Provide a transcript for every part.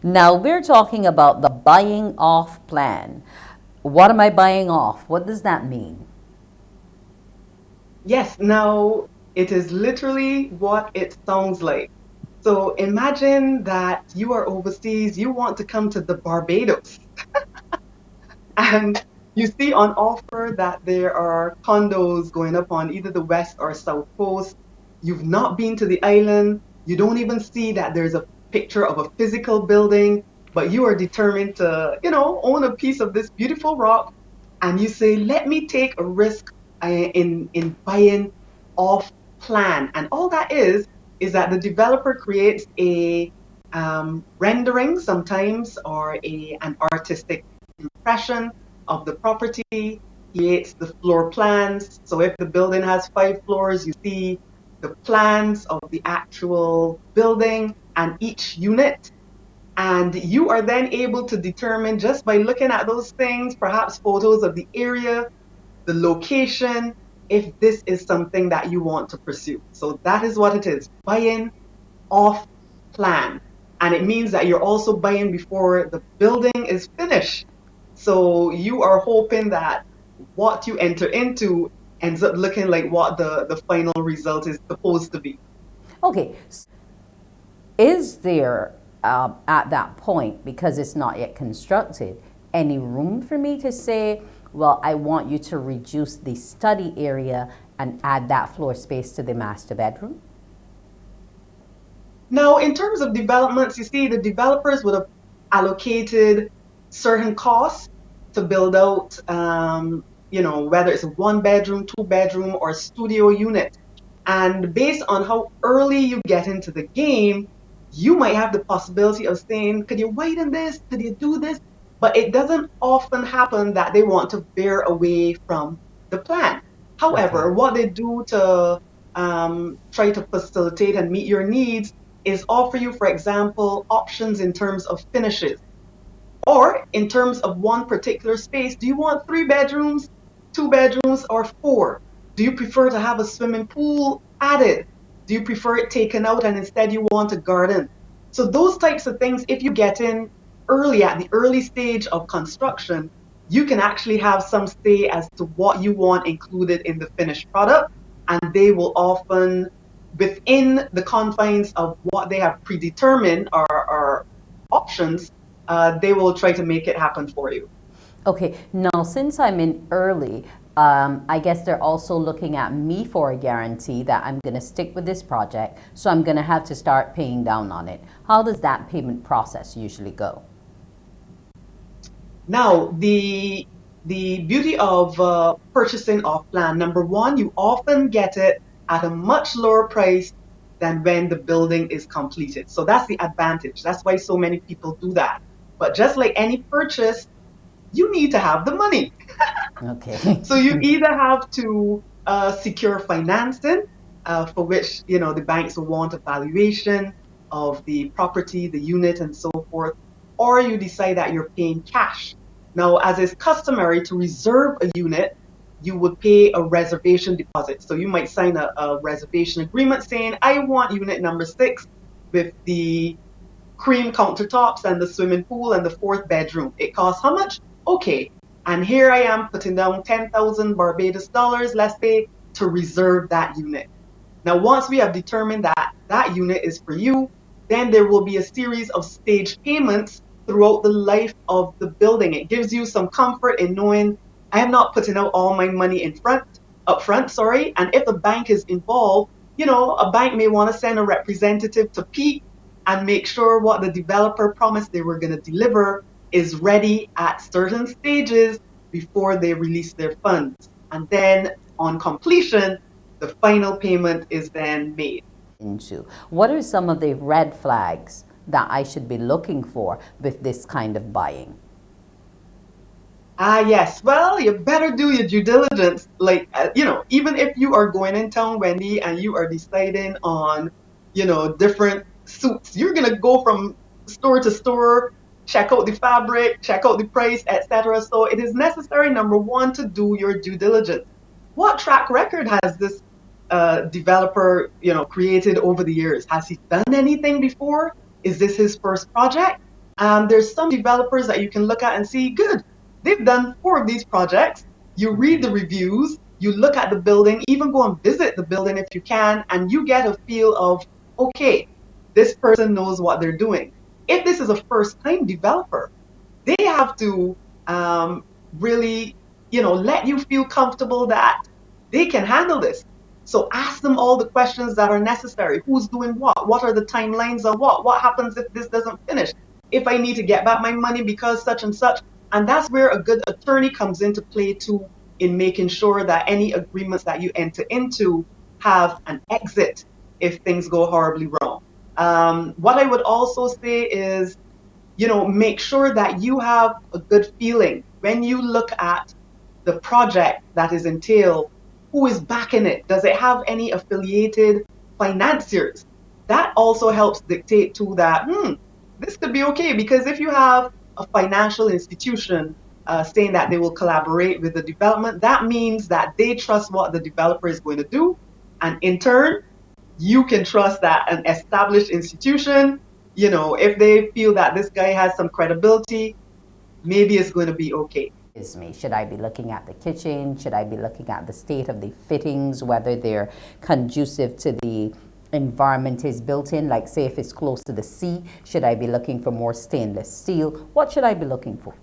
Now we're talking about the buying off plan. What am I buying off? What does that mean? Yes, now it is literally what it sounds like. So imagine that you are overseas, you want to come to the Barbados, and you see on offer that there are condos going up on either the west or south coast. You've not been to the island. You don't even see that there's a picture of a physical building, but you are determined to, own a piece of this beautiful rock. And you say, let me take a risk in buying off plan. And all that is that the developer creates a rendering sometimes or an artistic impression of the property, creates the floor plans. So if the building has 5 floors, you see the plans of the actual building and each unit. And you are then able to determine just by looking at those things, perhaps photos of the area, the location, if this is something that you want to pursue. So that is what it is, buying off plan. And it means that you're also buying before the building is finished. So you are hoping that what you enter into ends up looking like what the final result is supposed to be. Okay, is there at that point, because it's not yet constructed, any room for me to say, well, I want you to reduce the study area and add that floor space to the master bedroom? Now, in terms of developments, you see the developers would have allocated certain costs to build out, whether it's a 1 bedroom, 2 bedroom, or studio unit. And based on how early you get into the game, you might have the possibility of saying, could you widen this? Could you do this? But it doesn't often happen that they want to veer away from the plan. Okay. However, what they do to try to facilitate and meet your needs is offer you, for example, options in terms of finishes or in terms of one particular space. Do you want 3 bedrooms, 2 bedrooms, or four? Do you prefer to have a swimming pool added? Do you prefer it taken out and instead you want a garden? So those types of things, if you get in early at the early stage of construction, you can actually have some say as to what you want included in the finished product. And they will often, within the confines of what they have predetermined or options, they will try to make it happen for you. Okay, now since I'm in early, I guess they're also looking at me for a guarantee that I'm going to stick with this project, so I'm going to have to start paying down on it. How does that payment process usually go? Now, the beauty of purchasing off plan, number one, you often get it at a much lower price than when the building is completed. So that's the advantage. That's why so many people do that. But just like any purchase, you need to have the money. Okay. So you either have to secure financing, for which the banks will want a valuation of the property, the unit, and so forth, or you decide that you're paying cash. Now, as is customary to reserve a unit, you would pay a reservation deposit. So you might sign a reservation agreement saying, I want unit number 6 with the cream countertops and the swimming pool and the fourth bedroom. It costs how much? Okay. And here I am putting down 10,000 Barbados dollars, let's say, to reserve that unit. Now, once we have determined that that unit is for you, then there will be a series of staged payments throughout the life of the building. It gives you some comfort in knowing I am not putting out all my money up front, sorry. And if a bank is involved, a bank may want to send a representative to peek and make sure what the developer promised they were going to deliver is ready at certain stages before they release their funds. And then on completion, the final payment is then made. Into what are some of the red flags that I should be looking for with this kind of buying? Ah, yes. Well, you better do your due diligence. Like, even if you are going in town, Wendy, and you are deciding on, different suits, you're going to go from store to store, check out the fabric, check out the price, etc. So it is necessary, number one, to do your due diligence. What track record has this developer, created over the years? Has he done anything before? Is this his first project? There's some developers that you can look at and see, good, they've done 4 of these projects. You read the reviews, you look at the building, even go and visit the building if you can, and you get a feel of, okay, this person knows what they're doing. If this is a first time developer, they have to really, let you feel comfortable that they can handle this. So ask them all the questions that are necessary. Who's doing what? What are the timelines on what? What happens if this doesn't finish? If I need to get back my money because such and such. And that's where a good attorney comes into play too, in making sure that any agreements that you enter into have an exit if things go horribly wrong. What I would also say is, make sure that you have a good feeling when you look at the project that is entailed. Who is backing it? Does it have any affiliated financiers? That also helps dictate to that, this could be okay. Because if you have a financial institution saying that they will collaborate with the development, that means that they trust what the developer is going to do. And in turn, you can trust that an established institution, if they feel that this guy has some credibility, maybe it's going to be okay. Is me. Should I be looking at the kitchen? Should I be looking at the state of the fittings, whether they're conducive to the environment is built in? Like, say, if it's close to the sea, should I be looking for more stainless steel? What should I be looking for?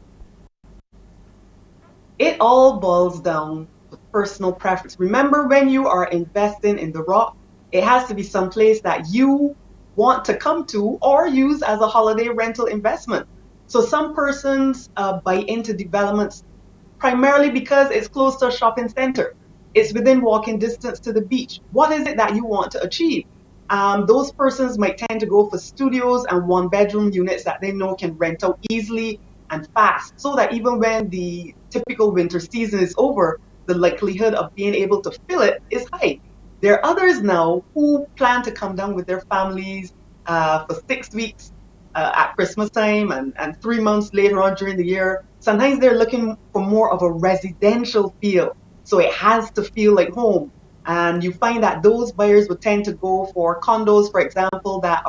It all boils down to personal preference. Remember, when you are investing in the rock, it has to be someplace that you want to come to or use as a holiday rental investment. So some persons buy into developments primarily because it's close to a shopping center. It's within walking distance to the beach. What is it that you want to achieve? Those persons might tend to go for studios and 1 bedroom units that they know can rent out easily and fast, so that even when the typical winter season is over, the likelihood of being able to fill it is high. There are others now who plan to come down with their families for 6 weeks at Christmas time, and 3 months later on during the year. Sometimes they're looking for more of a residential feel. So it has to feel like home. And you find that those buyers would tend to go for condos, for example, that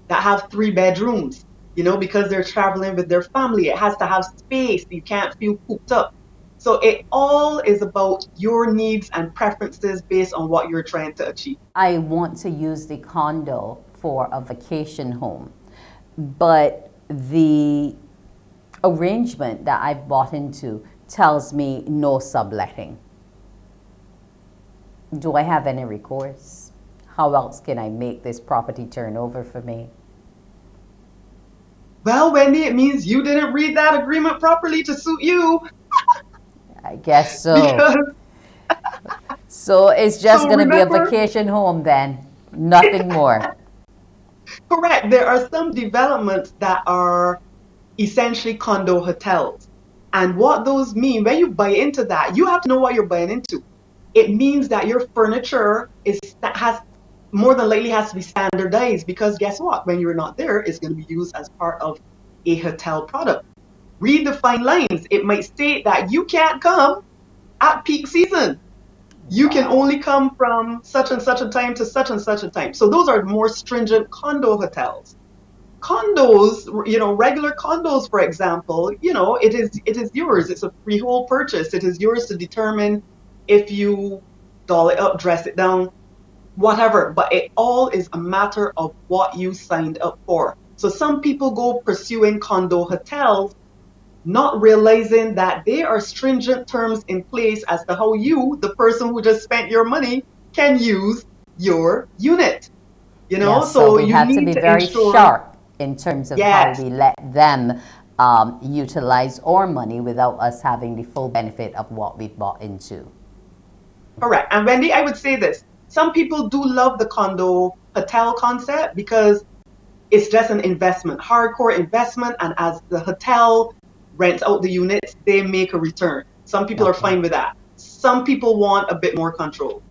have 3 bedrooms, because they're traveling with their family. It has to have space. You can't feel cooped up. So it all is about your needs and preferences based on what you're trying to achieve. I want to use the condo for a vacation home, but the arrangement that I've bought into tells me no subletting. Do I have any recourse? How else can I make this property turn over for me? Well, Wendy, it means you didn't read that agreement properly to suit you. I guess so. Because, So it's just so going to be a remember, vacation home then, nothing more. correct, there are some developments that are essentially condo hotels. And what those mean, when you buy into that, you have to know what you're buying into. It means that your furniture has more than likely has to be standardized, because guess what? When you're not there, it's going to be used as part of a hotel product. Read the fine lines. It might state that you can't come at peak season. You can Wow. only come from such and such a time to such and such a time. So those are more stringent condo hotels. Condos, regular condos, for example, it is yours. It's a freehold purchase. It is yours to determine if you doll it up, dress it down, whatever. But it all is a matter of what you signed up for. So some people go pursuing condo hotels, not realizing that there are stringent terms in place as to how you, the person who just spent your money, can use your unit. Yes, so So we you have to need be to very ensure, sharp in terms of how yes, we let them utilize our money without us having the full benefit of what we've bought into. correct. And Wendy, I would say this. Some people do love the condo hotel concept because it's just an investment, hardcore investment. And as the hotel rents out the units, they make a return. Some people are Okay. fine with that. Some people want a bit more control.